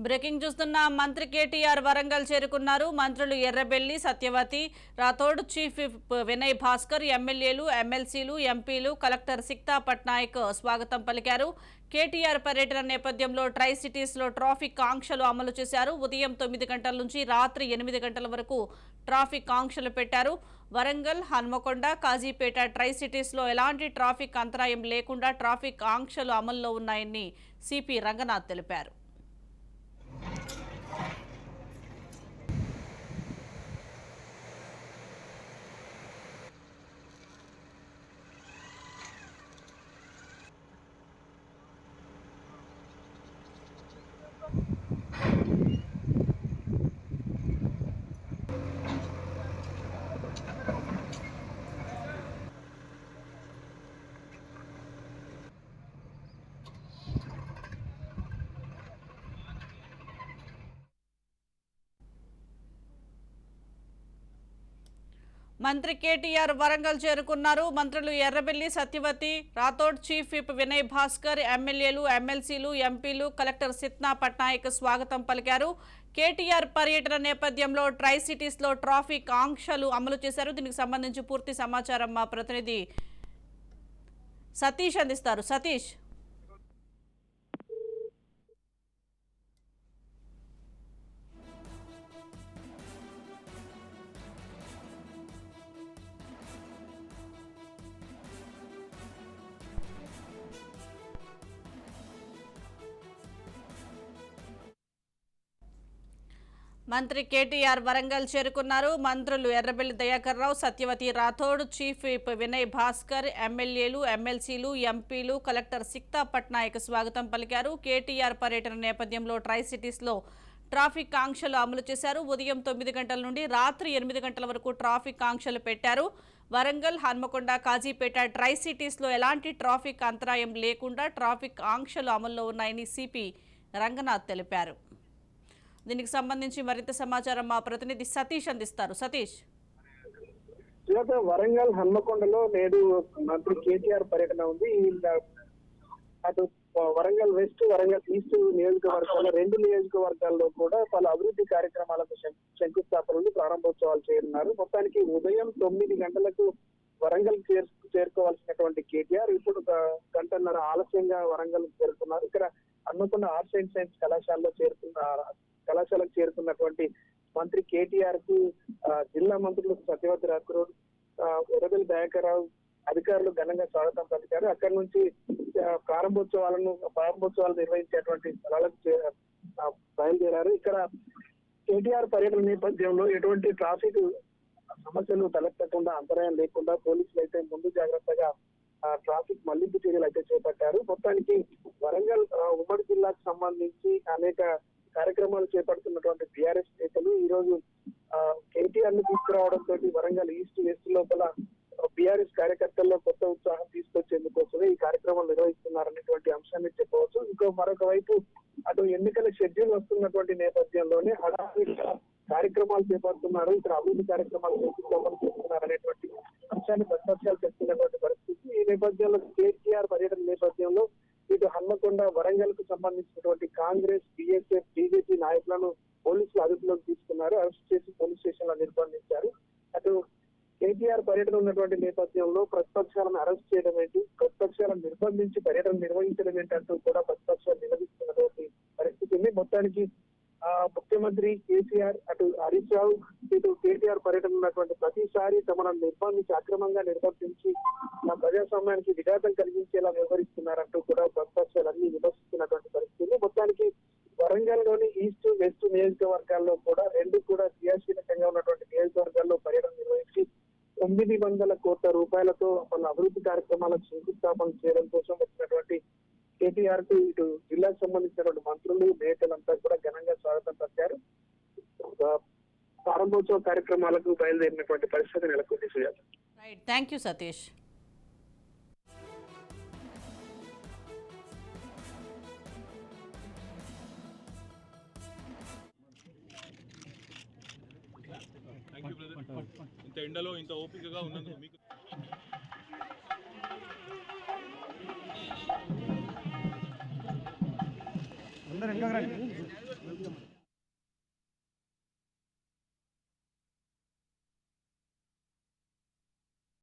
Breaking చూస్తున్న మంత్రి కేటీఆర్ వరంగల్ చేరుకున్నారు. మంత్రులు ఎర్రబెల్లి సత్యవతి రాథోడ్, చీఫ్ విప్ వినయ్ భాస్కర్, ఎమ్మెల్యేలు, ఎమ్మెల్సీలు, ఎంపీలు, కలెక్టర్ సిక్తా పట్నాయక్ స్వాగతం పలికారు. కేటీఆర్ పర్యటన నేపథ్యంలో ట్రై సిటీస్లో ట్రాఫిక్ ఆంక్షలు అమలు చేశారు. ఉదయం 9 గంటల నుంచి రాత్రి 8 గంటల వరకు ట్రాఫిక్ ఆంక్షలు పెట్టారు. వరంగల్, హన్మకొండ, కాజీపేట ట్రై సిటీస్లో ఎలాంటి ట్రాఫిక్ అంతరాయం లేకుండా ట్రాఫిక్ ఆంక్షలు అమల్లో ఉన్నాయని సిపి రంగనాథ్ తెలిపారు. మంత్రి కేటీఆర్ వరంగల్ చేరుకున్నారు. మంత్రులు ఎర్రబెల్లి సత్యవతి రాథోడ్, చీఫ్ విప్ వినయ్ భాస్కర్, ఎమ్మెల్యేలు, ఎమ్మెల్సీలు, ఎంపీలు, కలెక్టర్ సిక్తా పట్నాయక్ స్వాగతం పలికారు. కేటీఆర్ పర్యటన నేపథ్యంలో ట్రై సిటీస్లో ట్రాఫిక్ ఆంక్షలు అమలు చేశారు. దీనికి సంబంధించి పూర్తి సమాచారం మా ప్రతినిధి సతీష్ అందిస్తారు. సతీష్, మంత్రి కేటీఆర్ వరంగల్ చేరుకున్నారు. మంత్రులు ఎర్రబెల్లి దయాకర్ రావు, సత్యవతి రాథోడ్, చీఫ్ విప్ వినయ్ భాస్కర్, ఎమ్మెల్యేలు, ఎమ్మెల్సీలు, ఎంపీలు, కలెక్టర్ సిక్తా పట్నాయక్ స్వాగతం పలికారు. కేటీఆర్ పర్యటన నేపథ్యంలో ట్రై సిటీస్లో ట్రాఫిక్ ఆంక్షలు అమలు చేశారు. ఉదయం 9 గంటల నుండి రాత్రి 8 గంటల వరకు ట్రాఫిక్ ఆంక్షలు పెట్టారు. వరంగల్, హన్మకొండ, కాజీపేట ట్రై సిటీస్లో ఎలాంటి ట్రాఫిక్ అంతరాయం లేకుండా ట్రాఫిక్ ఆంక్షలు అమల్లో ఉన్నాయని సిపి రంగనాథ్ తెలిపారు. దీనికి సంబంధించి మరింత సమాచారం మా ప్రతినిధి సతీష్ అందిస్తారు. సతీష్, వరంగల్, హన్మకొండలో నేడు మంత్రి కేటీఆర్ పర్యటన ఉంది. అటు వరంగల్ వెస్ట్, వరంగల్ ఈస్ట్ నియోజకవర్గాల్లో 2 నియోజకవర్గాల్లో కూడా పలు అభివృద్ధి కార్యక్రమాలకు శంకుస్థాపనలు, ప్రారంభోత్సవాలు చేయనున్నారు. మొత్తానికి ఉదయం 9 గంటలకు వరంగల్ చేరుకోవాల్సినటువంటి కేటీఆర్ ఇప్పుడు గంటన్నర ఆలస్యంగా వరంగల్ చేరుకున్నారు. ఇక్కడ హన్మకొండ ఆర్ట్స్ అండ్ సైన్స్ కళాశాలకు చేరుకున్నటువంటి మంత్రి కేటీఆర్ కు జిల్లా మంత్రులు సత్యవతి రాథోడ్, ఎర్రబెల్లి దయాకర్ రావు అధికారులు ఘనంగా స్వాగతం పలికారు. అక్కడి నుంచి ప్రారంభోత్సవాలు నిర్వహించేటువంటి స్థలాలకు బయలుదేరారు. ఇక్కడ కేటీఆర్ పర్యటన నేపథ్యంలో ఎటువంటి ట్రాఫిక్ సమస్యలు తలెత్తకుండా, అంతరాయం లేకుండా పోలీసులు అయితే ముందు జాగ్రత్తగా ట్రాఫిక్ మళ్లింపు చర్యలు అయితే చేపట్టారు. మొత్తానికి వరంగల్ ఉమ్మడి జిల్లాకు సంబంధించి అనేక కార్యక్రమాలు చేపడుతున్నటువంటి బీఆర్ఎస్ నేతలు ఈ రోజు కేటీఆర్ ను తీసుకురావడంతో వరంగల్ ఈస్ట్ వెస్ట్ లోపల బీఆర్ఎస్ కార్యకర్తల్లో కొత్త ఉత్సాహం తీసుకొచ్చేందుకోసమే ఈ కార్యక్రమాలు నిర్వహిస్తున్నారనేటువంటి అంశాన్ని చెప్పవచ్చు. మరొక వైపు అటు ఎన్నికల షెడ్యూల్ వస్తున్నటువంటి నేపథ్యంలోనే హడావిడిగా కార్యక్రమాలు చేపడుతున్నారు. ఇక్కడ అభివృద్ధి కార్యక్రమాలు చేస్తున్నారనేటువంటి అంశాన్ని ప్రతిపక్షాలు చెప్తున్నటువంటి పరిస్థితి. ఈ నేపథ్యంలో కేటీఆర్ పర్యటన నేపథ్యంలో ఇటు హన్మకొండ, వరంగల్ కు సంబంధించినటువంటి కాంగ్రెస్, బీఎస్ఎఫ్, బీజేపీ నాయకులను పోలీసులు అదుపులోకి తీసుకున్నారు. అరెస్ట్ చేసి పోలీస్ స్టేషన్ లో నిర్బంధించారు. అటు కేటీఆర్ పర్యటన ఉన్నటువంటి నేపథ్యంలో ప్రతిపక్షాలను అరెస్ట్ చేయడం ఏంటి, ప్రతిపక్షాలను నిర్బంధించి పర్యటన నిర్వహించడం ఏంటి అంటూ కూడా ప్రతిపక్షాలు నిలదీస్తున్నటువంటి పరిస్థితి ఉంది. మొత్తానికి ముఖ్యమంత్రి కేసీఆర్, అటు హరీష్ రావు, ఇటు కేటీఆర్ పర్యటన ఉన్నటువంటి ప్రతిసారి తమను నిర్బంధించి, అక్రమంగా నిర్బంధించి ప్రజాస్వామ్యానికి విఘాతం కలిగించేలా వ్యవహరిస్తున్నారంటూ కూడా ప్రతిపక్షాలన్నీ విమర్శిస్తున్నటువంటి పరిస్థితి. మొత్తానికి వరంగల్ లోని ఈస్ట్ వెస్ట్ నియోజకవర్గాల్లో కూడా 2 కూడా క్రియాశీలకంగా ఉన్నటువంటి నియోజకవర్గాల్లో పర్యటన నిర్వహించి 900 కోట్ల రూపాయలతో పలు అభివృద్ధి కార్యక్రమాలకు శంకుస్థాపన చేయడం కోసం వచ్చినటువంటి కేటీఆర్ కు ఇటు జిల్లాకు సంబంధించినటువంటి మంత్రులు, నేతలంతా కూడా ఘనంగా స్వాగతం పలికారు. ప్రారంభోత్సవ కార్యక్రమాలకు బయలుదేరినటువంటి పరిస్థితి నెలకొంది. Sujatha, thank you Satish. ఇంత ఎండలో ఇంత ఓపికగా ఉన్నందుకు మీకు అందరు వెనకకు రండి.